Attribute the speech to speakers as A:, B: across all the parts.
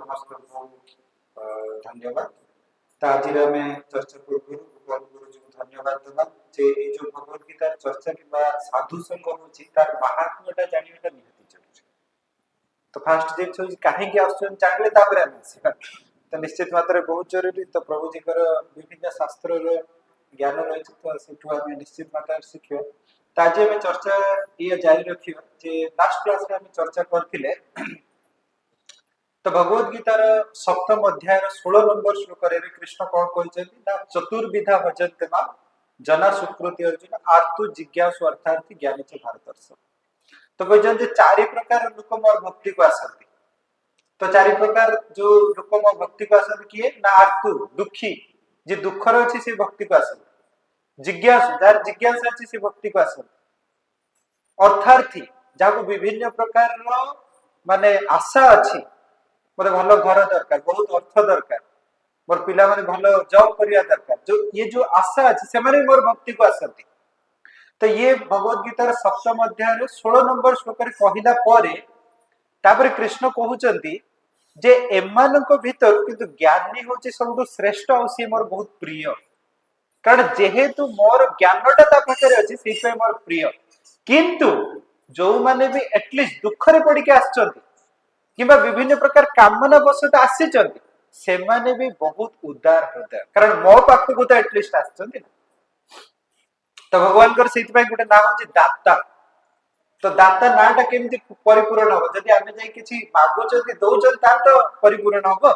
A: समस्त को धन्यवाद। आज चर्चा पूर्व गुरु जो धन्यवाद देवा जे ए जो भगवत गीता चर्चा किबा साधु संग होची तार महात्म्यटा जानिबाटा निहाती जरूरी। तो फास्ट जे छ काहे के आश्चर्य जानले तापर आसी तो निश्चित मात्रा बहुत जरूरी। तो प्रभु जी कर विभिन्न शास्त्र रो ज्ञान रही तो सेठु हम निश्चित मात्रा शिखियो। तो आज में चर्चा ये जारी रखियो जे लास्ट क्लास रे हम चर्चा करथिले तो भगवत गीतार सप्तम अध्याय 16 नंबर श्लोक रे कृष्ण कोन कहछथि ना चतुर्विधा भजन्ते मां जना सुकृति अर्जुन आर्तु जिज्ञासु अर्थार्थी ज्ञानी च भारतर्ष। तो कहछन जे चारि प्रकार लोक मोर भक्ति को आसंती। तो चारि प्रकार जो लोक मोर भक्ति को आसंती किए ना आर्तु दुखी जे दुख रे अछि से भक्ति को आसंती, जिज्ञासु जार जिज्ञासा अछि से भक्ति को आसंती, अर्थार्थी जाको विभिन्न प्रकार रो माने आशा अछि मोर भलो घर दरकार, बहुत अर्थ दरकार, मोर पिला माने भलो जॉब करिया दरकार, जो ये जो आशा अछि से माने मोर भक्ति को आसंती। तो ये भगवत गीतार सप्तम अध्याय रे 16 नंबर श्लोक रे कहिला परे तापर कृष्ण कहउचंती जे एमानको भीतर किंतु ज्ञानी होची सबटु श्रेष्ठ और सी मोर बहुत प्रिय। कारण जेहेतु मोर ज्ञानटा ता पाखरे अछि सेहि पे मोर प्रिय। किंतु जो माने भी एटलीस्ट दुख रे पड़ी के आछंती किबा विभिन्न प्रकार कामना बसत आसीचंती से माने भी बहुत उदार हृदय। कारण मो पाखु को तो एटलीस्ट आछंती ना। तो भगवान कर सेति पे गुटे नाम अछि दाता। तो दाता नाटा केमति परिपूर्ण हो जदि आमे जाई किछि मागुचंती दउचंती ता तो परिपूर्ण हो।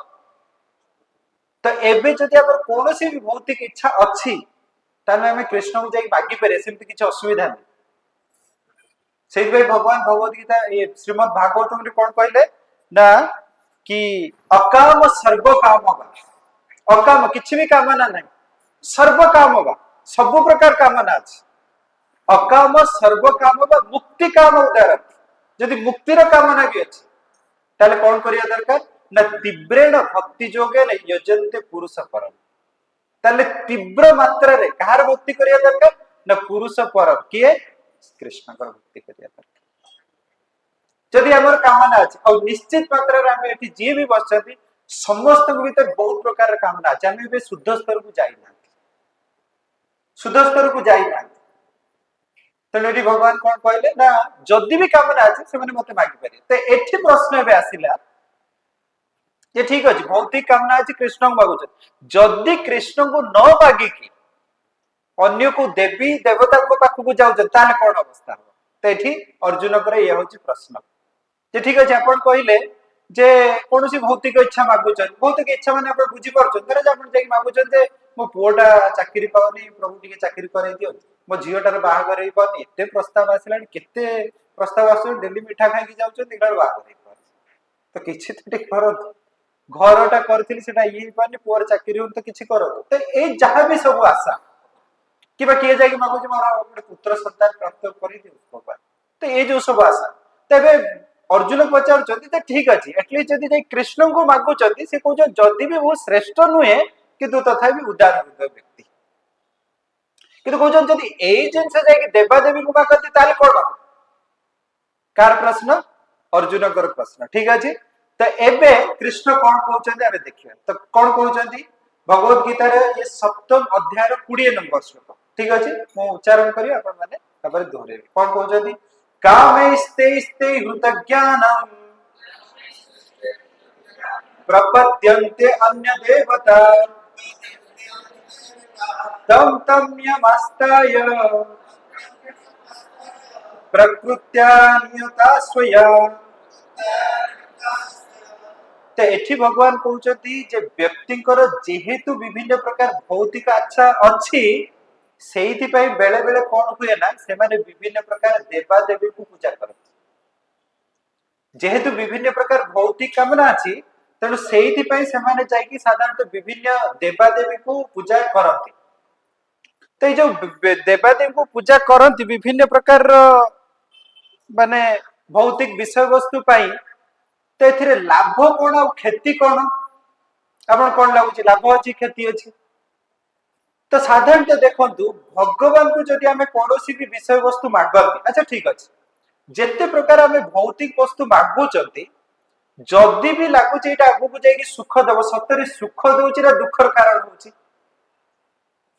A: तो एबे जदि हमर कोनोसी भी भौतिक इच्छा अछि ताने हमें कृष्ण को जाई मागी पारे सेमति किछि असुविधा नै। सेति पे भगवान भगवत गीता ये श्रीमद् भागवतम रे कोन कहले ना कि अकाम सर्व काम अकाम किछि भी कामना नै सर्व काम सब प्रकार कामना अछि। अकाम सर्व काम मुक्ति काम उदार जदि मुक्तिर कामना भी अछि ताले कोन करिया दरकार ना तीव्रेण भक्ति जोगे न यजन्ते पुरुष परम। ताले तीव्र मात्रा रे कहार भक्ति करिया दरकार ना पुरुष परम किए कृष्ण कर भक्ति करिया दरकार। जदि हमर कामना अछि और निश्चित मात्रा रे हम एठी जे भी बसछथि समस्त के भीतर बहुत प्रकार कामना अछि। हम बे शुद्ध स्तर को जाई ना, शुद्ध स्तर को जाई ना। तनेडी भगवान कोन कहले ना जदि भी कामना अछि से माने मते मागी पारे। तो एठी प्रश्न बे आसिला ये ठीक अछि भौतिक कामना अछि कृष्ण को मागुछ जदि कृष्ण को न मागी की अन्य को देवी देवता को पाखु को जाउ ताने कोन अवस्था हो। तो एठी अर्जुन करे ये होछि प्रश्न जे ठीक अछि आपण कहले जे कोनोसी भौतिक इच्छा मागुछ भौतिक इच्छा माने आपण बुझी परछ धरे जे आपण जाई मागुछ जे मो पुओटा चाकरी पाउनी प्रभु टिके चाकरी करे दियो मो झियोटार बाहा करे पाउनी एते प्रस्ताव आसिलानी केते प्रस्ताव आसु डेली मिठा खाइ की जाउछ तिगड़ बाहा करे तो किछि तो ठीक करो घरटा करथिली सेटा ये पानी पुओर चाकरी हो तो किछि करो। तो ए जहां भी सब आशा किबा किए जाय कि मागु जे मोर गोटे पुत्र संतान प्राप्त करि दियो भगवान। तो ए जो सब आशा तबे अर्जुन पचार जदि तो ठीक अछि एटलीस्ट जदि जे कृष्ण को मागु जदि से कहू जदि भी वो श्रेष्ठ नुहे किंतु तथापि उदार हृदय व्यक्ति किंतु कहू जदि एई जिंस जाय कि देवा देवी को मागति ताले कोन कार प्रश्न अर्जुन कर प्रश्न ठीक अछि। तो एबे कृष्ण कौन कहउछन्ते आबे देखिया। तो कौन कहउछन्ती भगवत गीता रे ये सप्तम अध्याय रो 20 नंबर श्लोक ठीक अछि मो उच्चारण करी अपन माने तबरे दोहरे कौन कहउछन्ती कामेस्ते हृतज्ञानम प्रपद्यन्ते अन्य देवता तम तम यमस्ताय प्रकृत्या नियता स्वया। तो एठी भगवान कहउछन्ती जे व्यक्तिकर जेहेतु विभिन्न प्रकार भौतिक अच्छा अछि सेहिति पई बेले बेले कोन हुए ना से माने विभिन्न प्रकार देवा देवी को पूजा करत जेहेतु विभिन्न प्रकार भौतिक कामना अछि तनो सेहिति पई से माने जाय कि साधारणतः विभिन्न देवा देवी को पूजा करत। तो जो देवा देवी को पूजा करत विभिन्न प्रकार माने भौतिक विषय वस्तु पाई तो एथिरे लाभ कोन और क्षति कोन आपण कोन लागुची लाभ अछि क्षति अछि। तो साधारणतः देखंतु भगवान को जदि हमें कोनोसी भी विषय वस्तु मागबी अच्छा ठीक अछि जेते प्रकार हमें भौतिक वस्तु मागुचंती जदि भी लगुच ये आगू जाकि सुख दब सतरे सुख दौर दुखर कारण हो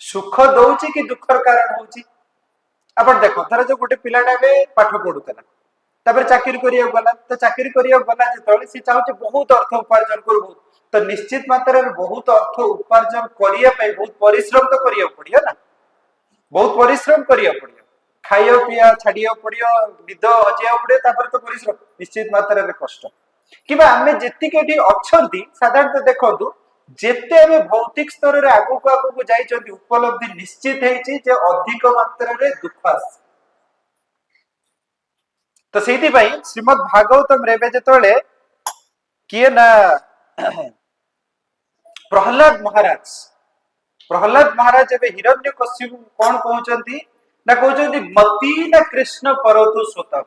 A: सुख दौची कि दुखर कारण हो अपन देख धर जो गोटे पिलाटा पाठ पढ़ुला चाकरी करिया गला तो चाकरी करिया गला जो सी चाहे बहुत अर्थ उपार्जन कर तो निश्चित मात्रा बहुत अर्थ उपार्जन करने बहुत परिश्रम तो करिया पड़ियो ना बहुत परिश्रम करिया पड़ियो खाइया पिया छाड़िया पड़ियो निद हजिया पड़ियो तो परिश्रम निश्चित मात्रा कष्ट कि आम जी अच्छा साधारणतः देखु जेते आम भौतिक स्तर में आगू आगू जाइए उपलब्धि निश्चित है अधिक मात्रा दुख आस तो से श्रीमद भागवतम रे जो किए ना प्रहलाद महाराज एवं हिरण्यकश्यप कौन कहते ना कहते मती न कृष्ण परतु स्वतः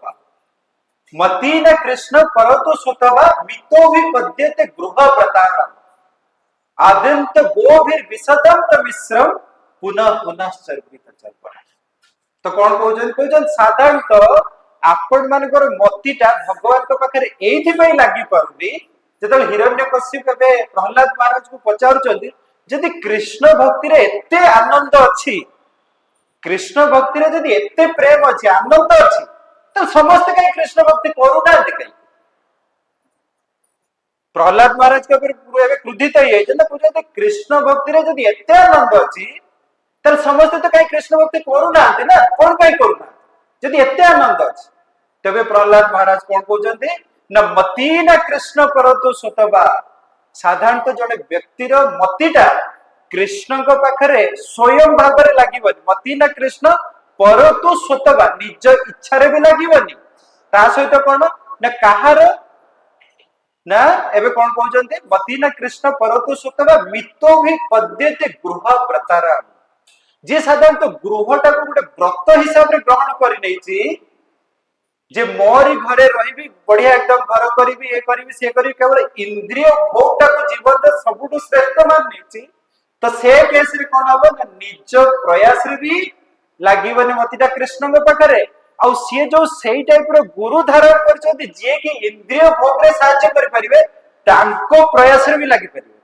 A: मती न कृष्ण परतु स्वतः मितो भी पद्यते गृह प्रतारण आद्यंत गोभिर विशदंत मिश्रम पुनः पुनः चर्पित चर्पण तो कौन कहते साधारणतः आपण मानकर मतीटा भगवान पाखे एथि लगी पारुनी जो हिरण्यकश्यप प्रहलाद महाराज को पचारुचंदी जदि कृष्ण भक्ति रे एते आनंद अच्छी कृष्ण भक्ति रे जदि एते प्रेम अच्छी आनंद अच्छी तो समस्त कहीं कृष्ण भक्ति करूना कहीं प्रहलाद महाराज के क्रोधित हो कृष्ण भक्ति रे जदि एते आनंद अच्छी तो समस्त तो कहीं कृष्ण भक्ति करूना ना कौन कहीं करूना जदि एते आनंद अच्छी तबे प्रहलाद महाराज कौन कहते न मती न कृष्ण परतु स्वतः साधारणतः जड़े व्यक्तिर मतीटा कृष्ण पाखे स्वयं भाव में लगे मती न कृष्ण परतु स्वतः निज इच्छा भी लगे सहित कौन ना कहार ना एबे कौन कहते मती न कृष्ण परतु स्वतः मितो भी पद्यते गृह व्रतारा जी साधारणतः गृहटा को गोटे व्रत हिसाब से ग्रहण कर जे मोरी घरे रही बढ़िया एकदम घर करी ये करी से करी केवल इंद्रिय भोगटा को जीवन में सबुठ श्रेष्ठ मान नहीं तो से केस रे कौन हम ना निज प्रयास रे भी लगीबनी मतीटा कृष्ण पाखे आउ सी जो सही टाइप रो गुरु धारण कर जे कि इंद्रिय भोग रे साहाय्य करि परिबे तांको प्रयास रे भी लागि परिबे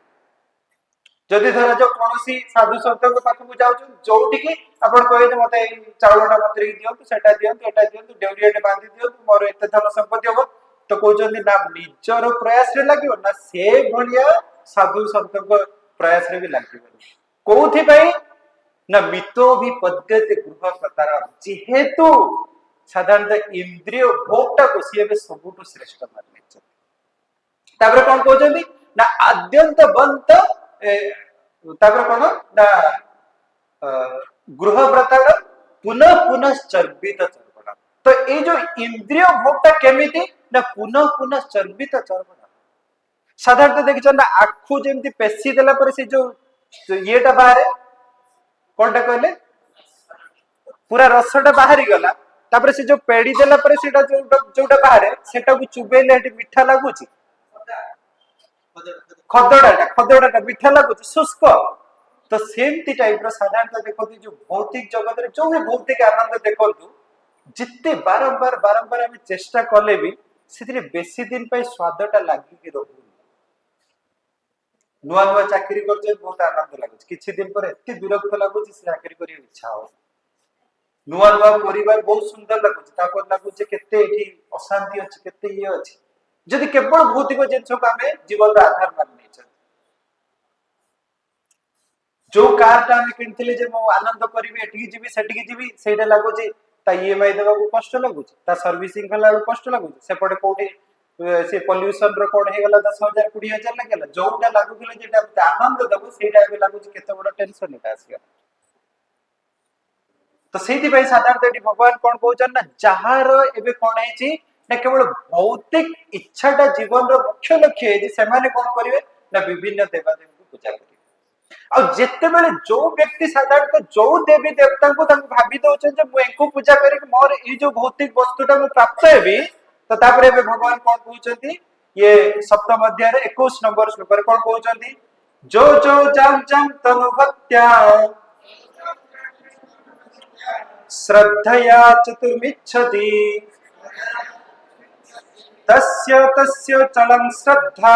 A: जदि धर जो कौन साधु संत पाखक जाऊँ जोटि की आपण कहे मत चाउलटा मंत्री दिंतु सेटा दिंतु एटा दिंतु डेउरिया बांधि दिंतु मोर एत धन संपत्ति हम तो कहते ना निजर प्रयास रे लगे ना से भाया साधु संत प्रयास रे भी लगे कौथि ना मितो भी पद्यते गृह प्रतार जेहेतु साधारणतः इंद्रिय भोगटा को सी सबुठ श्रेष्ठ मान कौन कहते ना आद्यंत बंत कौन ना गृह व्रताड़ पुनः पुनः चर्बित चर्पण तो ये जो इंद्रिय भोगटा केमिति ना पुनः पुनः चर्बित चर्पण साधारणतः देखिए ना आखु जमी पेशी देला पर से जो येटा बाहर कौनटा कहले पूरा रसटा बाहरी गला तापर से जो पेड़ी देला पर सेटा जोटा बाहर सेटा को चुबेले मीठा लगुच खदड़ाटा मीठा लगुच शुष्क तो सेमती टाइप साधारणतः देखो जो भौतिक जगत रे जो भी भौतिक आनंद देखो जिते बारंबार बारंबार आम चेष्टा कले भी से बेसी दिन स्वादटा लगिक रोनी नुआ नुआ चाकरी कर बहुत आनंद लगुच किछि दिन पर एते विरक्त लगुच चाकरी कर इच्छा हो नुआ नुआ परिवार बहुत सुंदर लगुच लगुच केते एठी अशांति अछि केते ये अछि जदि केवल भौतिक जिनस को आम जीवन आधार मान जो कारटा आम कि आनंद करी एटिकी जीवी सेटिकी जीवी सेटा लगुच ईएमआई देवा कष्ट लगुच सर्विसिंग कला कष्ट लगुच सेपटे कोठी से पॉल्यूशन रो कोड हे गला 10,000 20,000 लागला जोटा लागुला जेटा आनंद देबो सेटा भी लागुच केते बड़ टेंशन एटा आसी तो सेति भाई साधारणतः भगवान कौन कहउछन ना जहार एबे कोन हेची ना केवल भौतिक इच्छाटा जीवन रो मुख्य लक्ष्य है जे सेमाने कोन करिवे ना विभिन्न देवदेव को पूजा करिवे आ जेते बेले जो व्यक्ति साधारणतः जो देवी देवता को भाभी दउछन जे मु एको पूजा करी मोर ई जो भौतिक वस्तुटा मु प्राप्त हेबी तो तापरे भगवान कौन कहउछंती ये सप्तम अध्याय रे 21 नंबर श्लोक रे कौन कहउछंती जो जो जम जम तनु भक्त्या श्रद्धया चतुर्मिच्छति तस्य तस्य चलं श्रद्धा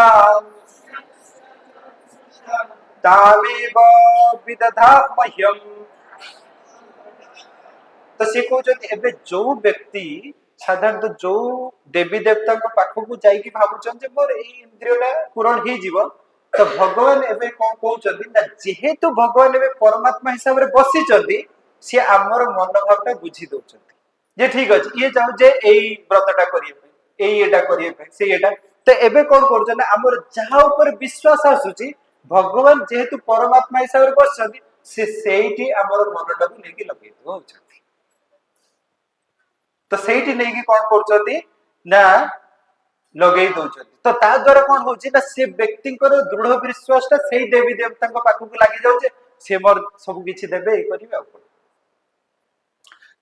A: तामेव विदधामह्यम्। तो से कहते एबे जो व्यक्ति साधारणतः जो देवी देवता पाखक जाइकी भावुचन जे मोर ए इंद्रियटा पूरण हो जीव तो भगवान एबे कोन कहउचंदी ना जेहेतु भगवान एबे परमात्मा हिसाब रे बसी चंदी से हमर मनोभावटा बुझी दउचंदी जे ठीक अछि ये जाउ जे एई व्रतटा करिए पे एई एटा करिए पे से एटा तो एबे कोन करछन हमर जहा ऊपर विश्वास आसुची भगवान जेहेतु परमात्मा हिसाब रे बसचंदी से सेठी हमर मनटा को लेके लगे दउचंदी। तो सेठी नहीं कि कौन करछंती ना लगेई दउछंती तो ता द्वारा कौन होची ना से व्यक्ति को दृढ़ विश्वासटा सेही देवी देवता पाखु को लागि जाउ जे से मोर सब किछि देबे ए करिवे आ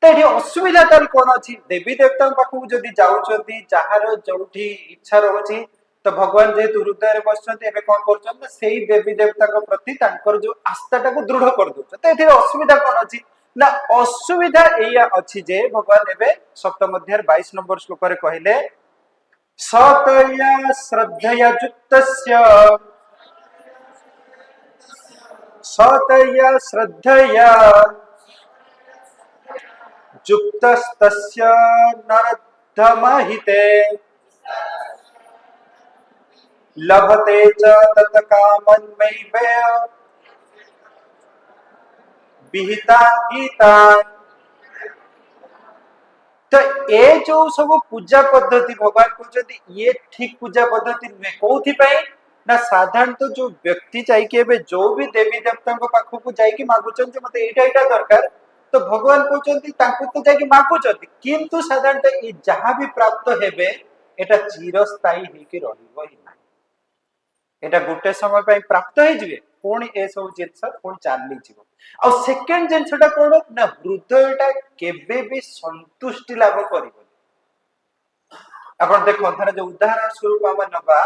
A: तो ये असुविधा ताल कौन अछि देवी देवता पाखु जदी जाउछंती जहार जोठी इच्छा रहउची तो भगवान जेहेतु हृदय रे बसचंती एबे कौन करछन ना सेही देवी देवता को प्रति तांकर जो आस्थाटा को दृढ़ कर दउछ तो एथि असुविधा कौन अछि ना असुविधा एया अछि जे भगवान एबे सप्तम अध्याय 22 नंबर श्लोक रे कहिले सतया श्रद्धया युक्तस्य सतया श्रद्धया युक्तस्तस्य नरधमहिते लभते च तत्कामन्मैव विहिता गीता। तो ये जो सब पूजा पद्धति भगवान कहते ये ठीक पूजा पद्धति नुहे कौथि ना साधारण तो जो व्यक्ति चाहिए जो भी देवी देवता पाखक जाइए मागुचन मत एटा दरकार तो भगवान कहते तो जाइए मागुचंती किंतु साधारणतः ये जहाँ भी प्राप्त हेबे एटा चिरस्थायी होके रहिबो ही ना एटा गोटे समय पे प्राप्त हो जिवे पुणी ए सब जिंस पुणी चली जीव आ सेकेंड जिनसटा कोन ना हृदयटा केबे भी संतुष्टि लाभ करिवो आपण देखो धर जो उदाहरण स्वरूप हम नबा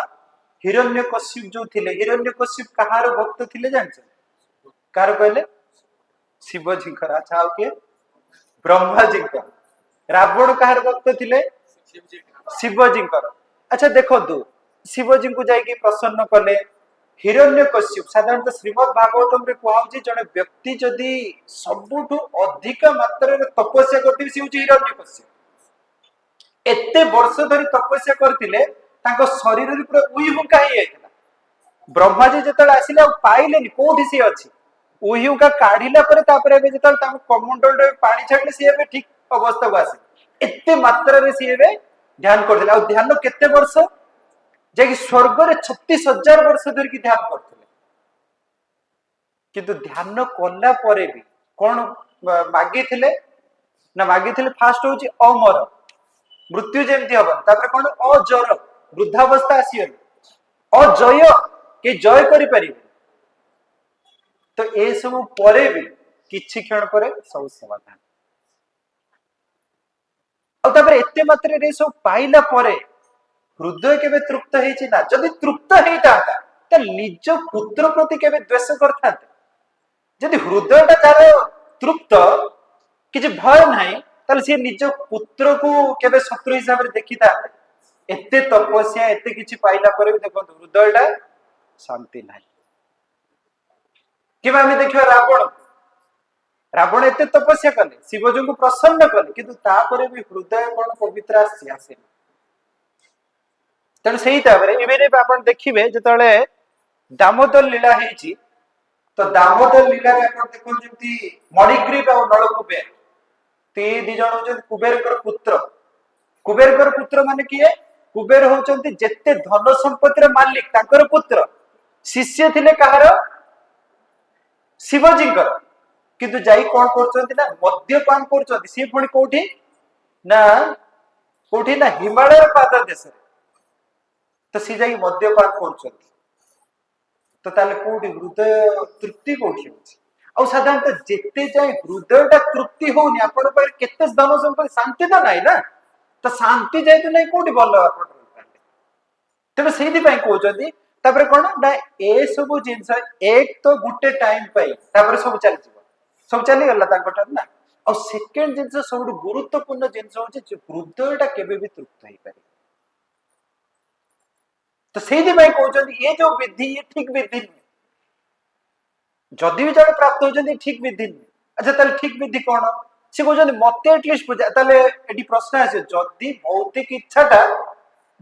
A: हिरण्यकश्यप जो थिले हिरण्यकश्यप कहार भक्त थिले जानछ कार कहले शिव जी कर अच्छा आ के ब्रह्मा जी का रावण कहार भक्त थिले शिव जी कर अच्छा देखो दो शिव जी को जाई के प्रसन्न कले हिरण्यकश्यप साधारणतः श्रीमद् भागवतम रे कहउची जने व्यक्ति जदी सबुठु अधिक मात्रा रे तपस्या करथि से होची हिरण्यकश्यप एते वर्ष धरि तपस्या करथिले तांको शरीर रे पूरा उइहुका हे आइतला ब्रह्मा जी जतल आसिले पाइलेनी कोठी से अछि उइहुका काढिला परे तापरे बे जतल तांको कमंडल रे पानी छाडले से एबे ठीक अवस्था को आसी एते मात्रा रे से एबे ध्यान करथिले आ ध्यान केते वर्ष जे स्वर्ग रे 36,000 वर्ष धर की ध्यान करथिले किंतु ध्यान कोला परे भी कोन मागी थिले ना मागी थिले फास्ट होची अमर मृत्यु जेमती हबन तापर कोन अजर वृद्धावस्था आसीयन अजय के जय करि परिबे तो ए सब परे भी किछि क्षण परे सब समाधान और तापर एते मात्रा रे सब पाइला परे हृदय केबे तृप्त हेछि ना जदि तृप्त हेइता त निज पुत्र प्रति केबे द्वेष करथाते जदि हृदयटा तार तृप्त किछि भय नाही तले से निज पुत्र को केबे शत्रु हिसाब रे देखिता एते तपस्या एते किछि पाइला परे भी देखो हृदयटा शांति नाही किबा हम देखियो रावण रावण एते तपस्या कले शिवजी को प्रसन्न कले किंतु तापरे भी हृदय कोन पवित्र आसे तेणु से आपण देखिए जो दामोदर लीला है तो दामोदर लीला देखो जमी मणिग्रीव और नलकुबेर ती दी जन हो कुबेर पुत्र माने किए कुबेर होचंती जेते धन संपत्तिर मालिक ताकर पुत्र शिष्य थिले कहार शिवजी किंतु जाई कोन करचंती ना मद्यपान करचंती सी पुणी कोठी ना हिमालय पाद देश तो सी जाई मद्यपान करचंती तो ताले कोठी हृदय तृप्ति कोठी होची और साधारणतः जेते जाए हृदयटा तृप्ति होनी आपण पर केते धन संपत्ति शांति तो नाही ना तो शांति जाए तो नहीं कोठी बोल आपण तेबे सेहि पई कहउचंती तापर कोन ना ए सब जिंस एक तो गुटे टाइम पई तापर सब चली जीव सब चली गला ताकटर ना और सेकंड जिंस सब गुरुत्वपूर्ण जिंस होची हृदयटा केबे भी तृप्त होई पारे तो से कहते ये जो विधि ये ठीक विधि नुहे जदि भी जब प्राप्त होती ठीक विधि नुहे अच्छा ताले ठीक विधि कौन से कहते मत एटलिस्ट पूजा ताले एटी प्रश्न आसे जदि भौतिक इच्छाटा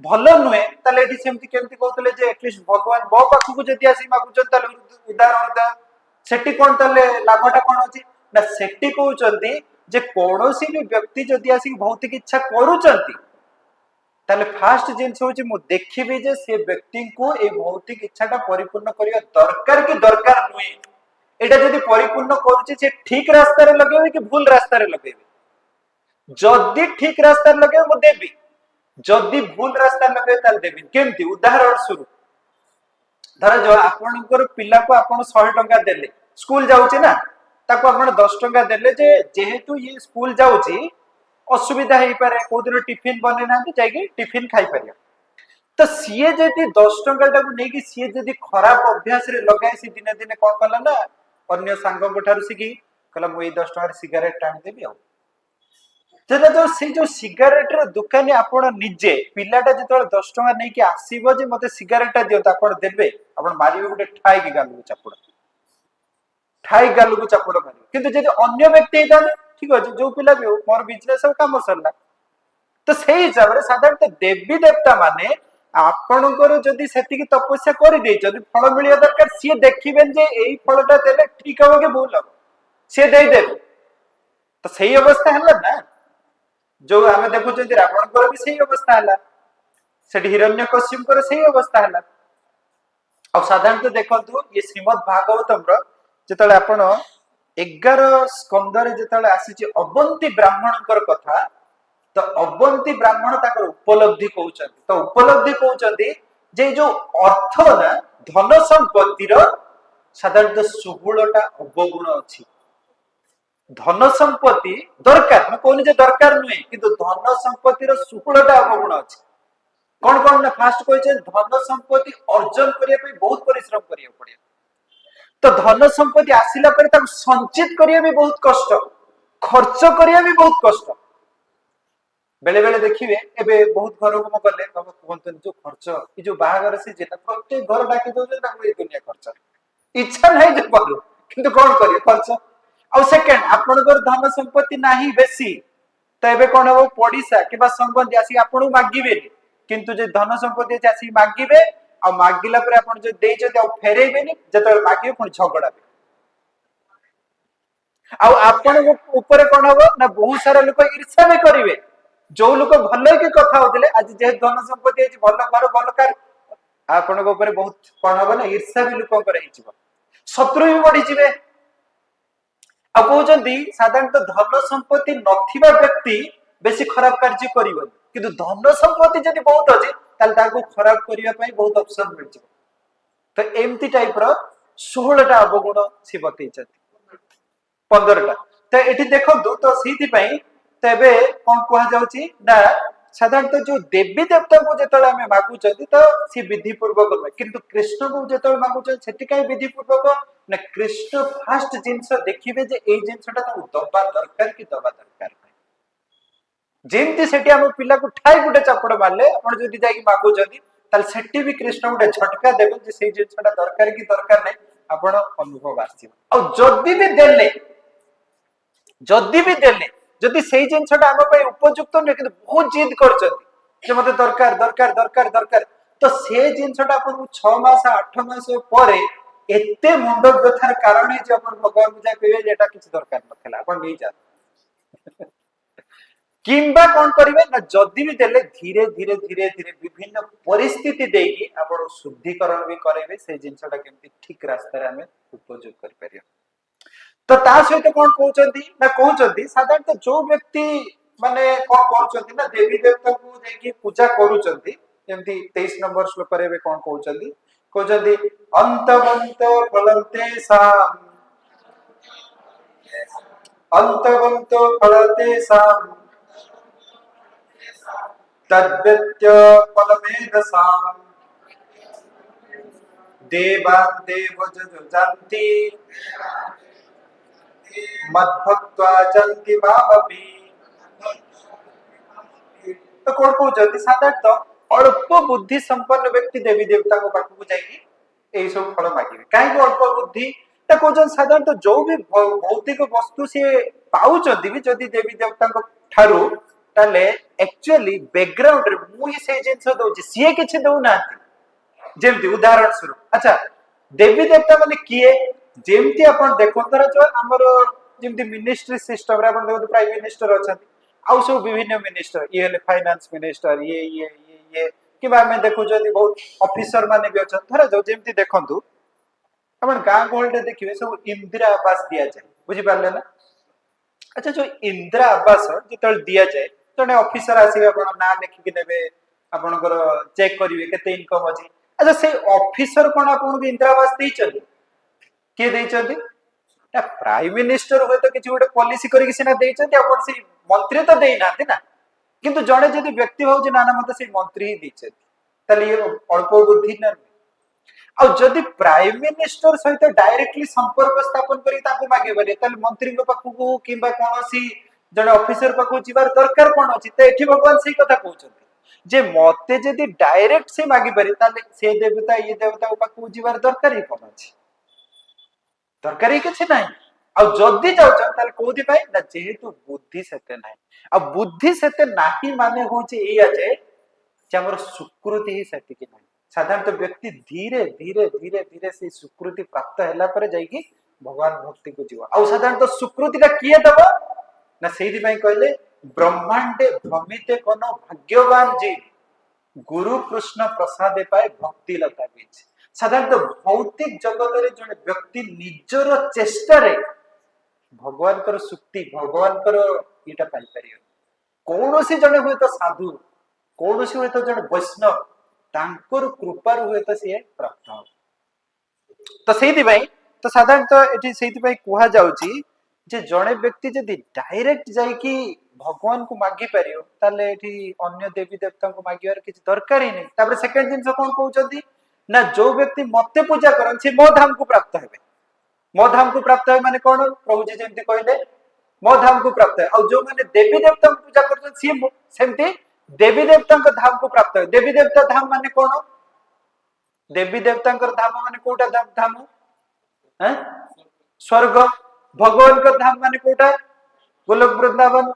A: भल नुहे ताले एटी सेमति केमति कहतले जे एटलिस्ट भगवान मो पाखु जदि आसी मागुचन ताले उदाहरण दा सेठी कोन ताले लाभटा कोन अछि ना सेठी कहउचंती जे कोनोसी भी व्यक्ति जदि आसी भौतिक इच्छा करूचंती ताले फास्ट जिंस होची मु देखिबे जे से व्यक्ति को ए भौतिक इच्छाटा परिपूर्ण करिया दरकार कि दरकार नुहे एटा जदि परिपूर्ण करूची से ठीक रास्ता रे लगेबे कि भूल रास्ता रे लगेबे जदि ठीक रास्ता रे लगेबे मु देबी जदि भूल रास्ता रे लगेबे ताल देबी केमति उदाहरण शुरू धर जो आपनकर पिला को आपण 100 टंका देले स्कूल जाउची ना ताको आपण 10 टंका देले जे जेहेतु ये स्कूल जाउची असुविधा हेई पारे को दिन टिफिन बने ना जाई टिफिन खाई पारिया तो सीए जदि 10 टंका टाको नै कि सीए जदि खराब अभ्यास रे लगाय सी दिने दिने कोन कला ना अन्य सांग कोठारु सिकी कला मु ए 10 टंका सिगरेट टाण देबी आ जेला जो सिगरेट रे दुकानी आपण निजे पिलाटा जतोल 10 टंका नै कि आसीबो जे मते सिगरेटटा दियो त आपण देबे आपण मारिबे गुटे ठाई कि गालु चापुड़ ठाई गालु को चापुड़ मारिबे किंतु जदि अन्य व्यक्ति ता ठीक अछि जो पिला भी मोर बिजनेस सब काम सरला तो सेही हिसाब रे साधारणतः देवी देवता माने आपणकर जदि सेति की तपस्या करि देइ जदि फल मिलिया दरकार सी देखिबेन जे एई फलटा देले ठीक हो के भूल हो से देइ देबे तो सही अवस्था हला ना जो आमे देखु जे रावणकर भी सही अवस्था हला सेठी हिरण्यकश्यपकर सही अवस्था हला अब साधारणतः देखंतु ये श्रीमद् भागवतम रो जेतले आपण 11 स्कंद रे जेतले आसीची अवंती ब्राह्मणकर कथा तो अवंती ब्राह्मण ताकर उपलब्धि कहउचंती तो उपलब्धि कहउचंती जे जो अर्थ ना धन संपत्ति रो साधारणतः सुगुणटा अवगुण अछि धन संपत्ति दरकार मैं कहनी जे दरकार नुहे किंतु धन संपत्ति रो सुगुणटा अवगुण अछि कोन कोन ना फास्ट कहै धन संपत्ति अर्जन करिया पे बहुत परिश्रम करिया पड़े तो धन संपत्ति आसिला पर ताको संचित करिया भी बहुत कष्ट खर्च करिया भी बहुत कष्ट बेले बेले देखिबे एबे बहुत घर को गले बाबा कोनतन जो खर्च ई जो बाहागर से जेता प्रत्येक घर डाकी दो ताको ए दुनिया खर्च इच्छा नहीं जे करू किंतु कोन करिया खर्च और सेकंड आपनकर धन संपत्ति नाही बेसी तो एबे कोन हो पडिसा किबा संबंधी आसी आपन मागिबे किंतु जे धन संपत्ति आसी मागिबे आ मागिला पर आपन जे देइ जते फेरेबे नि जते मागिबे पुनी झगड़ा आ आपन ऊपर कोन हो ना बहुत सारा लोक ईर्ष्या भी करिवे जो लोक भलो के कथा होतले आज जे धन संपत्ति अछि भलो घर भलो कार आपन को ऊपर बहुत कोन हो ना ईर्ष्या भी लोक करे हिचबो शत्रु भी बढ़ी जिवे आ कहउचंती साधारणतः धन संपत्ति नथिबा व्यक्ति बेसी खराब कार्य करिवो किंतु धन संपत्ति जदि बहुत अछि ताल ताको खराब करिया पई बहुत ऑप्शन मिल जिवो तो एमती टाइप रो 16 टा अवगुण से बतै छथि 15 टा तो एठी देखंतु तो सीथि पई तबे कोन कहै जाउची ना साधारणतः जो देवी देवता को जेतले हमें मागु छथि तो सी विधि पूर्वक न किंतु कृष्ण को जेतले मागु छथि सेति काई विधि पूर्वक ना कृष्ण फास्ट जिंस देखिबे जे ए जिंसटा तो दबा दरकार कि दबा दरकार जेमती सेठी हम पिला को ठाई गुटे चापड़ मारले आपण जदी जाई मागु जदी ताल सेठी भी कृष्ण गुटे झटका देबे जे सेई जिंसटा दरकार कि दरकार नै आपण अनुभव आसीबो और जदी भी देले जदि सेई जिंसटा हम पई उपयुक्त नै कि बहुत जिद करछथि जे मते दरकार दरकार दरकार दरकार तो से जिंसटा आपण 6 मास 8 मास परे एते मुंड व्यथार कारण जे आपण भगवान पूजा कइले जेटा किछ दरकार नथला आपण नै जा किंबा कोन करिवे ना जदि भी देले धीरे धीरे धीरे धीरे विभिन्न परिस्थिति देकी आपण शुद्धिकरण भी करेबे से जिंसटा केमति ठीक रास्ता रे हमें उपयोग कर परियो तो ता सहित कोन कहउचंती ना कहउचंती साधारणतः जो व्यक्ति माने कोन कहउचंती ना देवी देवता को जेकी पूजा करूचंती जेमति 23 नंबर श्लोक रे कोन कहउचंती अंतवंत फलन्ते साम अंतवंत फलते साम तद्वित्य फलमेधसाम देवान् देवजन्ति मद्भक्त्वा जन्ति मामपि तो कोन को जल्दी साधारण तो अल्प बुद्धि संपन्न व्यक्ति देवी देवता को पाखକୁ ଯାଇକି ଏଇ ସବୁ ଫଳ ମାଗିବେ। କାହିଁକି ଅଳ୍ପ ବୁଦ୍ଧି? ତା କହୁଛନ୍ତି ସାଧାରଣତଃ ଯୋଉ ବି ଭୌତିକ ବସ୍ତୁ ସିଏ ପାଉଛନ୍ତି ବି ଯଦି ଦେବୀ ଦେବତାଙ୍କ ଠାରୁ, ତାହେଲେ ଆକ୍ଚୁଆଲି ବ୍ୟାକଗ୍ରାଉଣ୍ଡ ରେ ମୁଁ ହିଁ ସେଇ ଜିନିଷ ଦଉଛି, ସିଏ କିଛି ଦଉନାହାନ୍ତି। ଯେମିତି ଉଦାହରଣ ସ୍ୱରୂପ, ଆଚ୍ଛା ଦେବୀ ଦେବତା ମାନେ କିଏ? ଯେମିତି ଆପଣ ଦେଖନ୍ତୁ ଧର ଆମର ଯେମିତି ମିନିଷ୍ଟ୍ରି ସିଷ୍ଟମ ରେ ଆପଣ ଦେଖନ୍ତୁ ପ୍ରାଇମ ମିନିଷ୍ଟର ଅଛନ୍ତି, ଆଉ ସବୁ ବିଭିନ୍ନ ମିନିଷ୍ଟର, ଇଏ ହେଲେ ଫାଇନାନ୍ସ ମିନିଷ୍ଟର, ଇଏ କିମ୍ବା ଆମେ ଦେଖୁଛନ୍ତି ବହୁତ ଅଫିସର ମାନେ ବି ଅଛନ୍ତି। ଧର ଯୋଉ ଯେମିତି ଦେଖନ୍ତୁ ଆପଣ ଗାଁ ଗହଳିରେ ଦେଖିବେ ସବୁ ଇନ୍ଦିରା ଆବାସ ଦିଆଯାଏ, ବୁଝିପାରିଲେ ନା? ଆଚ୍ଛା ଯୋଉ ଇନ୍ଦିରା ଆବାସ ଯେତେବେଳେ ଦିଆଯାଏ, ଜଣେ ଅଫିସର ଆସିବେ, ଆପଣ ନାଁ ଲେଖିକି ନେବେ, ଆପଣଙ୍କର ଚେକ୍ କରିବେ କେତେ ଇନକମ ଅଛି। ଆଚ୍ଛା ସେଇ ଅଫିସର କଣ ଆପଣଙ୍କୁ ଇନ୍ଦିରା ଆବାସ ଦେଇଛନ୍ତି? କିଏ ଦେଇଛନ୍ତି? ନା ପ୍ରାଇମ ମିନିଷ୍ଟର ହୁଏତ କିଛି ଗୋଟେ ପଲିସି କରିକି ସିନା ଦେଇଛନ୍ତି, ଆପଣ ସେଇ ମନ୍ତ୍ରୀ ତ ଦେଇନାହାନ୍ତି ନା। କିନ୍ତୁ ଜଣେ ଯଦି ବ୍ୟକ୍ତି ଭାବୁଛି ନା ନା ମତେ ସେଇ ମନ୍ତ୍ରୀ ହିଁ ଦେଇଛନ୍ତି, ତାହେଲେ ଇଏ ଅଳ୍ପ ବୁଦ୍ଧି ନା? ଆଉ ଯଦି ପ୍ରାଇମ ମିନିଷ୍ଟର ସହିତ ଡାଇରେକ୍ଟଲି संपर्क ସ୍ଥାପନ କରି ତାଙ୍କୁ ମାଗିପାରିବେ, ତାହେଲେ ମନ୍ତ୍ରୀଙ୍କ ପାଖକୁ କିମ୍ବା କୌଣସି ଜଣେ ଅଫିସର ପାଖକୁ ଯିବାର ଦରକାର କଣ ଅଛି? ତ ଏଠି ଭଗବାନ ସେଇ କଥା କହୁଛନ୍ତି ଯେ ମତେ ଯଦି ଡାଇରେକ୍ଟ ସେ ମାଗି ପାରେ, ତାହେଲେ ସେ ଦେବତା ଇଏ ଦେବତାଙ୍କ ପାଖକୁ ଯିବାର ଦରକାର ହିଁ କଣ ଅଛି? ଦରକାର ହିଁ କିଛି ନାହିଁ। ଆଉ ଯଦି ଯାଉଛନ୍ତି ତାହେଲେ କୋଉଥିପାଇଁ? ନା ଯେହେତୁ ବୁଦ୍ଧି ସେତେ ନାହିଁ। ଆଉ ବୁଦ୍ଧି ସେତେ ନାହିଁ ମାନେ ହଉଛି ଏଇଆ ଯେ ଆମର ସୁକୃତି ହିଁ ସେତିକି ନାହିଁ। ସାଧାରଣତଃ ବ୍ୟକ୍ତି ଧୀରେ ଧୀରେ ଧୀରେ ଧୀରେ ସେଇ ସୁକୃତି ପ୍ରାପ୍ତ ହେଲା ପରେ ଯାଇକି ଭଗବାନ ଭକ୍ତି କୁ ଯିବ। ଆଉ ସାଧାରଣତଃ ସୁକୃତିଟା କିଏ ଦବ? ନା ସେଇଥିପାଇଁ କହିଲେ ବ୍ରହ୍ମାଣ୍ଡେ ଭ୍ରମିତେ କନ ଭାଗ୍ୟବାନ ଯେ ଗୁରୁ କୃଷ୍ଣ ପ୍ରସାଦେ ପାଏ ଭକ୍ତି ଲତା ବୀଜ। ସାଧାରଣତଃ ଭୌତିକ ଜଗତରେ ଜଣେ ବ୍ୟକ୍ତି ନିଜର ଚେଷ୍ଟାରେ ଭଗବାନଙ୍କର ସୁକ୍ତି, ଭଗବାନଙ୍କର ଏଇଟା ପାଇପାରିବ। କୌଣସି ଜଣେ ହୁଏତ ସାଧୁ, କୌଣସି ହୁଏତ ଜଣେ ବୈଷ୍ଣବ, ତାଙ୍କର କୃପାରୁ ହୁଏତ ସିଏ ପ୍ରାପ୍ତ ହବ। ତ ସେଇଥିପାଇଁ ତ ସାଧାରଣତଃ ଏଠି ସେଇଥିପାଇଁ କୁହାଯାଉଛି ଯେ ଜଣେ ବ୍ୟକ୍ତି ଯଦି ଡାଇରେକ୍ଟ ଯାଇକି ଭଗବାନଙ୍କୁ ମାଗି ପାରିବ, ତାହେଲେ ଏଠି ଅନ୍ୟ ଦେବୀ ଦେବତାଙ୍କୁ ମାଗିବାର କିଛି ଦରକାର ହିଁ ନାହିଁ। ତାପରେ ସେକେଣ୍ଡ ଜିନିଷ କଣ କହୁଛନ୍ତି? ନା ଯୋଉ ବ୍ୟକ୍ତି ମତେ ପୂଜା କରନ୍ତି ସେ ମୋ ଧାମକୁ ପ୍ରାପ୍ତ ହେବେ। ମୋ ଧାମକୁ ପ୍ରାପ୍ତ ହେବେ ମାନେ କଣ? ପ୍ରଭୁଜୀ ଯେମିତି କହିଲେ ମୋ ଧାମକୁ ପ୍ରାପ୍ତ ହେବେ। ଆଉ ଯୋଉମାନେ ଦେବୀ ଦେବତାଙ୍କୁ ପୂଜା କରୁଛନ୍ତି ସିଏ ସେମିତି ଦେବୀ ଦେବତାଙ୍କ ଧାମକୁ ପ୍ରାପ୍ତ ହେବେ। ଦେବୀ ଦେବତା ଧାମ ମାନେ କଣ? ଦେବୀ ଦେବତାଙ୍କର ଧାମ ମାନେ କୋଉଟା ଧାମ? स्वर्ग। भगवान का धाम माने कोटा? गोलोक वृंदावन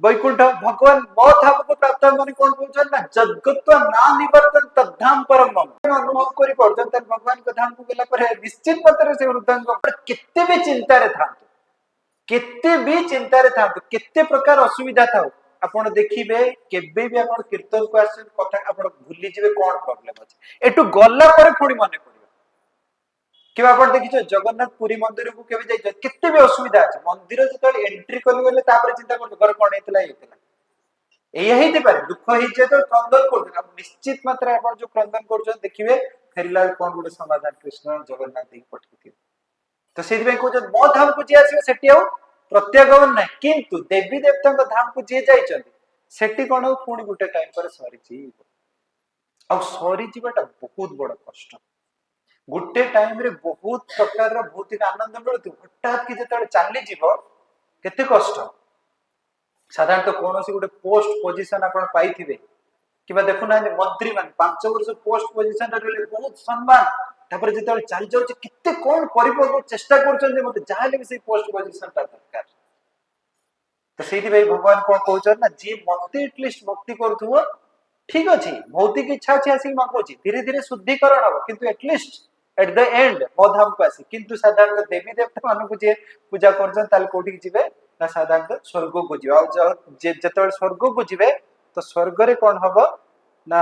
A: वैकुंठ। भगवान मो धाम को प्राप्त माने कोन कहउछन ना जगत ना निवर्तन तद्धाम परम मम। अनुभव करि परछन त भगवान के धाम को गेला पर निश्चित मात्रा से वृद्धांग पर केते भी चिंता रे थांतु, केते भी चिंता रे थांतु, केते प्रकार असुविधा थाउ, आपण देखिबे केबे भी आपण कीर्तन को आसे कथा आपण भूली जिवे कोन प्रॉब्लम अछि, एटु गल्ला पर पुणी मने कि आपण देखिछ जगन्नाथ पुरी मंदिर को केबे जाय केते भी असुविधा अछि, मंदिर जतल एंट्री करि गेले तापर चिंता कर घर कोन हेतला हेतला एया हेति पारे दुख हि जे तो क्रंदन करथि। अब निश्चित मात्रा आपण जो क्रंदन करछ देखिबे फेरिला कोन गुटे समाधान कृष्ण जगन्नाथ देख पठिथि। तो सेति में को मो धाम को जे आसी सेति आ प्रत्यागमन नै, किंतु देवी देवता को धाम को जे जाइछथि सेति कोन पुणी गुटे टाइम पर सरीछि। आ सरी जीवाटा बहुत बड़ कष्ट। गुटे टाइम रे बहुत प्रकार रो भौतिक आनंद मिलथि, हठात कि जेतले चाली जीव केते कष्ट। साधारणतः कोनोसी गुटे पोस्ट पोजीशन आपण पाइथिबे किबा देखु ना मंत्री मान 5 वर्ष पोस्ट पोजीशन रे रहले बहुत सम्मान, तापर जेतले चाली जाउछ केते कोन करिपो चेष्टा करछन जे मते जाहले भी से पोस्ट पोजीशन ता दरकार। तो सेति भाई भगवान कोन कहउछन ना जे मते एटलीस्ट भक्ति करथुवो ठीक अछि, भौतिक इच्छा अछि आसी मांगोछि, धीरे धीरे शुद्धिकरण हो, किंतु एटलीस्ट एट द एंड मो धाम को आसी। किंतु साधारणतः देवी देवता मान को जे पूजा करछन ताल कोठी जिवे ना साधारणतः स्वर्ग को जिवे। आ जेतबे स्वर्ग को जिवे तो स्वर्ग रे कोन हबो ना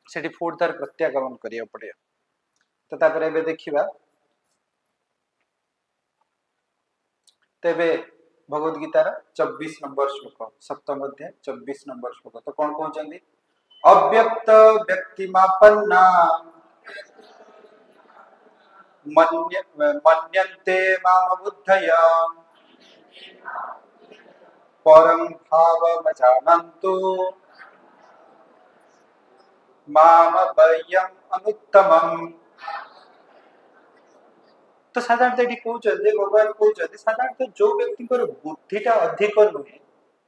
A: सेठी फूडदार प्रत्यागमन करिया पड़े। तो तापर एबे देखिबा तेबे भगवत गीतार 24 नंबर श्लोक, सप्तम अध्याय 24 नंबर श्लोक। तो कोन कहउछन्ती? अव्यक्त व्यक्तिमापन्ना मन्यन्ते माम बुद्धय परं भावमजानन्तु माम वयम् अनुत्तमम्। तो साधारणतः एठी कहउछ जे भगवान कहउछ साधारणतः जो व्यक्ति को बुद्धिटा अधिक नुहे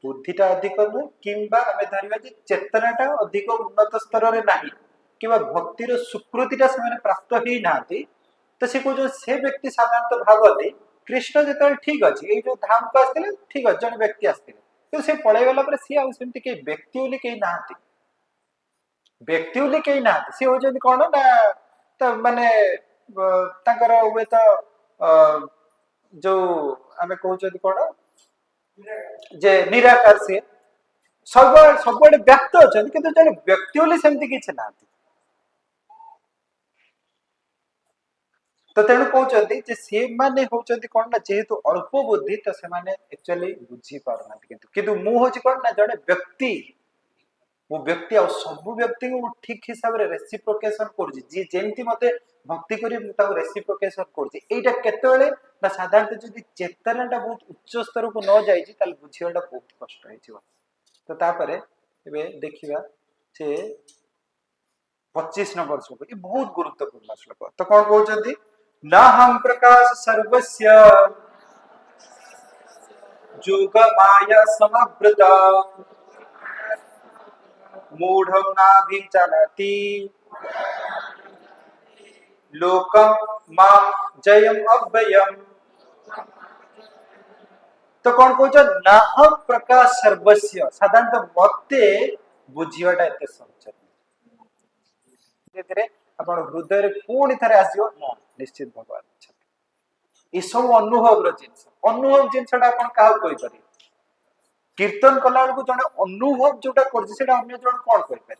A: बुद्धिटा अधिक नुहे किंबा आमे धरिबा जे चेतनाटा अधिक उन्नत स्तर रे नाही किंबा भक्तिर स्वीकृतिटा से प्राप्त ही नाती तो से को जो से व्यक्ति साधारणतः भावती कृष्ण जो ठीक अच्छे ये जो धाम को आसते ठीक अच्छे जन व्यक्ति आसते तो से पलि गला पर सी आउ सेमती के व्यक्ति बोली कहीं नाहांती व्यक्ति बोली कहीं नाहांती सी होजन कोन ना तो माने तांकर हुए तो जो आमे कहउछथि कोन जे निराकार से सब सब व्यक्त अछन किंतु जने व्यक्ति बोली सेमती किछ नाहांती तो तेणु कहते जे से माने होचंती कोन ना जेहेतु अल्प बुद्धि तो से माने एक्चुअली बुझी पारना किंतु मु होची कोन ना जने व्यक्ति वो व्यक्ति आ सब व्यक्ति को ठीक हिसाब रे रेसिप्रोकेशन करजी जे जेमती मते भक्ति करी मु ताको रेसिप्रोकेशन करजी एटा केतेबेले ना साधारणतः जदी चेतनाटा बहुत उच्च स्तर को न जाई छी ताल बुझियाटा बहुत कष्ट होई छी तो तापरे एबे देखिबा जे 25 नंबर श्लोक ये बहुत गुरुत्वपूर्ण श्लोक तो कौन कहते न हम प्रकाश सर्वस्य जोग माया समवृता मूढ़ं नाभिजानाति लोकं मां जयम अव्ययम् तो कौन कहते न हम प्रकाश सर्वस्य साधारणतः मते बुझियाटा एते सहज धीरे अपन हृदय पुणी थे आसो निश्चित भगवान ये सब अनुभव अनुभव जिनसा अपन क्या कहीपर कीर्तन कला बेलू जड़े अनुभव जोटा कर कौन कहीपर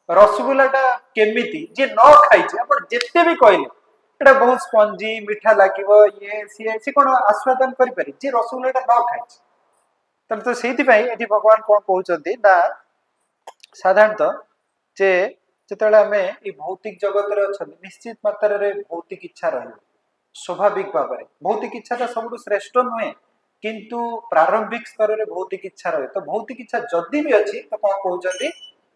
A: रसगुल्लाटा केमिति जे न खाई जिते भी कहले एटा बहुत स्पंजी मीठा लगे ये सी कौन आस्वादन करें जे रसगुल्लाटा न खाई तो से भगवान कौन कहते ना साधारणतः जे जिते आम ये भौतिक जगत अच्छा निश्चित मात्रा रे भौतिक इच्छा रही स्वाभाविक भाव में भौतिक इच्छा सब श्रेष्ठ नुहे किंतु प्रारंभिक स्तर में भौतिक इच्छा रहे तो भौतिक इच्छा जदि भी अच्छी तो कौन कहते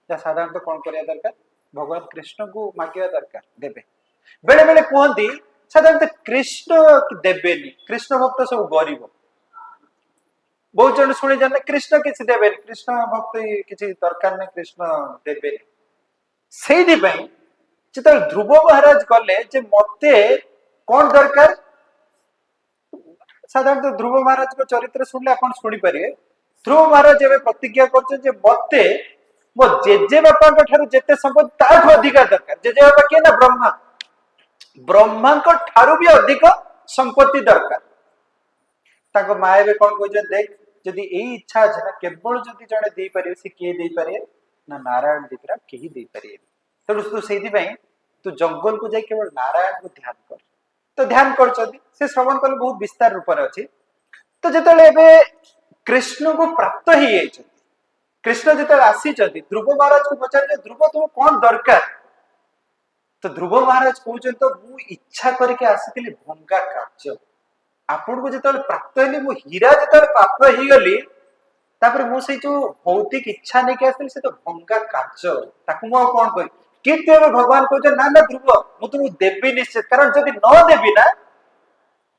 A: साधारणतः कौन करने दरकार भगवान कृष्ण को मांगे दरकार देवे बेले बेले कहती साधारणतः कृष्ण देवेनि कृष्ण भक्त सब गरीब बहुत जन शुणी जाने कृष्ण किसी देवे कृष्ण भक्त किसी दरकार नहीं कृष्ण देवे से जो ध्रुव महाराज गले जे मते कौन दरकार साधारणतः ध्रुव महाराज को चरित्र शुणिले आप शुणी पारे ध्रुव महाराज एवं प्रतिज्ञा कर मते मो जेजे बापा ठारू जेते संपत्ति ताठू अधिकार दरकार जेजे बापा किए ना ब्रह्मा ब्रह्मा ठारू भी अधिक संपत्ति दरकार ताको माँ एवं कौन कह देख जदि यही इच्छा अच्छे ना केवल जदि जड़े दे पारे से किए दे पारे ना नारायण देवरा कहीं दे पारे तेणु तू से तू जंगल को जाए केवल नारायण को ध्यान कर तो ध्यान कर श्रवण कले बहुत विस्तार रूप अच्छी तो जिते कृष्ण को प्राप्त ही कृष्ण जो आसी ध्रुव महाराज को पचार ध्रुव तुम कौन दरकार तो ध्रुव महाराज कहते तो मु इच्छा करके आसी भंगा कार्य आपन को जो प्राप्त है मु हीरा जो प्राप्त हो गली मुझे जो भौतिक इच्छा नहीं कि आसती से तो भंगा कार्य मुझे कौन कह कितु भगवान कहते ना ना ध्रुव मु तुमको देवी निश्चित कारण जब न देवी ना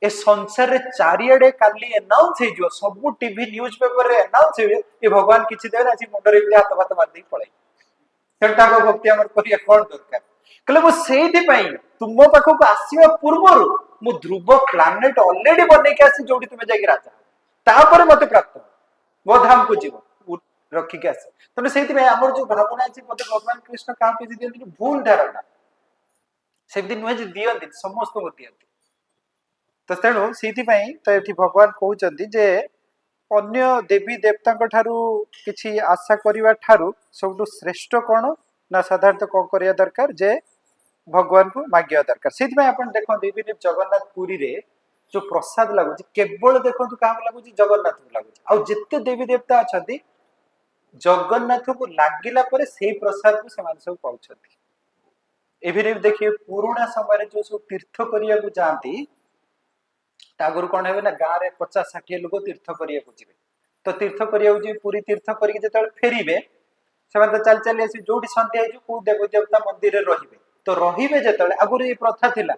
A: ए संसार रे चारियाडे काली अनाउंस हो सब टीवी न्यूज पेपर रे अनाउंस हो ये भगवान किछि देबे आज मुंडरे हाथ भात मार दी पळे सेटा को भक्ति हमर करिया कोन दरकार कहले मु सेठी पई तुम पाखो को आसीबा पूर्वरु मु ध्रुव प्लैनेट ऑलरेडी बने के आसी जोडी तुमे जाके राजा तापर मते प्राप्त वो धाम को जीव रखी के आसे तने सेठी में हमर जो भावना अछि मते भगवान कृष्ण का पे दियंती भूल धारणा से दिन नुहे जे दियंती समस्त को दियंती तो तेणु से तो ये भगवान कहते जे अन्य देवी देवता ठारू किसी आशा करने ठारू सब श्रेष्ठ कौन ना साधारणतः कौन करने दरकार जे भगवान को मांगे दरकार से देखते जगन्नाथ पुरी रे जो प्रसाद लगुच केवल देखो क्या लगुच जगन्नाथ को लगुच आउ जिते देवी देवता अच्छा जगन्नाथ को लगिला से प्रसाद को सब पाँच एवं देखिए पुराणा समय जो सब तीर्थ करने को जाती आगुरी कौन है ना गाँव में 50-60 लोग तीर्थ करने तो तीर्थ करने पूरी तीर्थ करके फेरबे से चल चल आस जो सन्ध्या हो देव देवता मंदिर रे तो रे जो आगुरी ये प्रथा थिला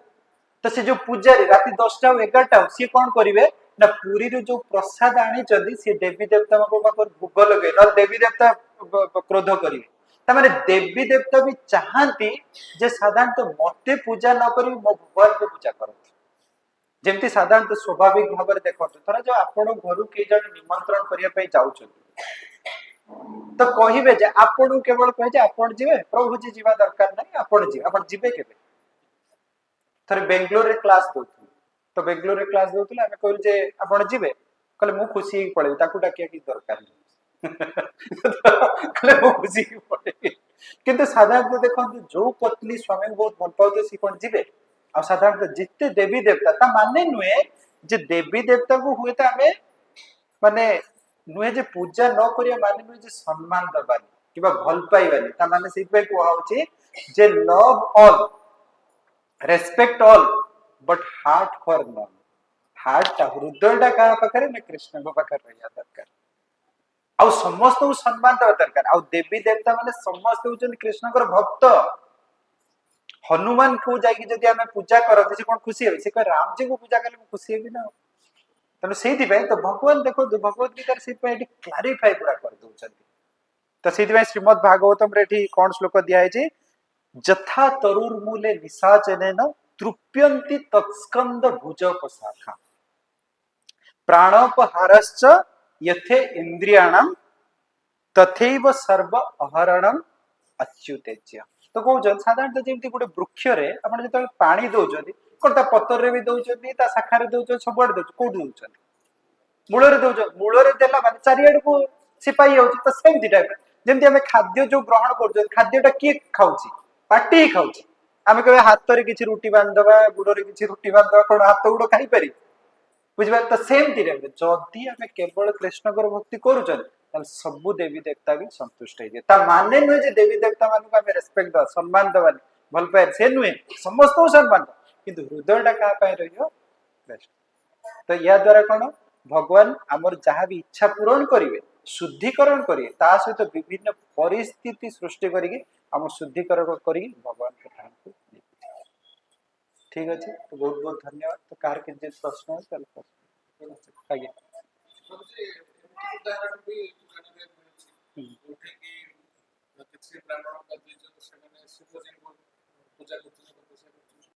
A: तो से जो पूजारी राति 10टा 11टा सी कौन करेंगे ना पुरी रो जो प्रसाद आनी चंदी से देवी देवता को पाकर भोग लगे न देवी देवता क्रोध करिवे ता माने देवी देवता भी चाहंती जे साधारणतः मते पूजा न करी मो भगवान को पूजा करत जेमती साधारणतः स्वाभाविक भाव में देखते थर जो आपण घर के जन निमंत्रण करने जाऊँ तो कहे जे आपण केवल कहे जे आपण जीवे प्रभु जी जीवा दरकार नहीं आपण जीवे केबे थरे बेंगलोर रे क्लास दोथु तो बेंगलोर रे क्लास दोथुले हमें कहलु जे आपण जीवे कहले मु खुशी ही पळे ताकू डाकिया की दरकार नहीं कहले मु खुशी ही पळे किंतु साधारणतः देखंतु जो पत्नी स्वामी बहुत भल पाउते सी कोन जीवे आ साधारणतः जिते देवी देवता ता माने नुए जे देवी देवता को हुए ता हमें माने नुए जे पूजा न करिया माने नुए जे सम्मान दबानी किबा भल पाइबानी ता माने सेइ पे को होची जे love all respect all but hurt for none hurt ता हृदयटा का पाखरे ने कृष्ण को पाखरे रहया दरकार आ समस्त को सम्मान दबा दरकार आ देवी देवता माने समस्त होचन कृष्ण कर भक्त हनुमान को जाई जदी हमें पूजा करते से कोन खुशी होई से कह राम जी को पूजा करले खुशी हेबी ना तने सेहि दिबे तो भगवान देखो भगवत गीता से पे क्लैरिफाई पूरा कर दोचंती तो सेहि दिबे श्रीमद् भागवतम रे एठी कोन श्लोक दिया है जे जथा तरुर्मूले निशाचनेन तृप्यन्ति तत्स्कंद भुजोपशाखा प्राणोपहारश्च यथे इंद्रियाणाम तथैव सर्व अहरणम अच्युतेज्य तो कहउछन साधारणतः जेमती गोटे वृक्ष रे आपण जते पानी दउछथि कोनता पत्तर रे भी दउछथि ता शाखा रे दउछथि सबड दउछ को दउछथि मूल रे दउछ मूल रे देला माने चारियाड को सिपाई होउछ तो सेम दी टाइप जेमती हमें खाद्य जो ग्रहण करछ खाद्यटा के खाउछि पाटी ही खाउछि हमें कहे हाथ रे किछि रोटी बांधबा गुड़ रे किछि रोटी बांधबा कोन हाथ गुड़ खाई पारि बुझबा तो सेम दी टाइप जदी हमें केवल कृष्ण कर भक्ति करूछन सबु देवी देवता भी संतुष्ट है ता माने नुए जे देवी देवता मान को हमें रेस्पेक्ट द सम्मान दबानी भल पाए से नुए समस्त को सम्मान किंतु हृदयटा का पाए रहियो तो या द्वारा कोन भगवान हमर जहा भी इच्छा पूर्ण करिवे शुद्धिकरण करिवे ता सहित विभिन्न परिस्थिति सृष्टि करिके हम शुद्धिकरण करिके भगवान के ठान को ठीक अछि तो बहुत बहुत धन्यवाद तो कार के जे प्रश्न है चल प्रश्न आगे उदाहरण भी उठे कि किसी ब्राह्मण का द्विज से शिव जी को पूजा करते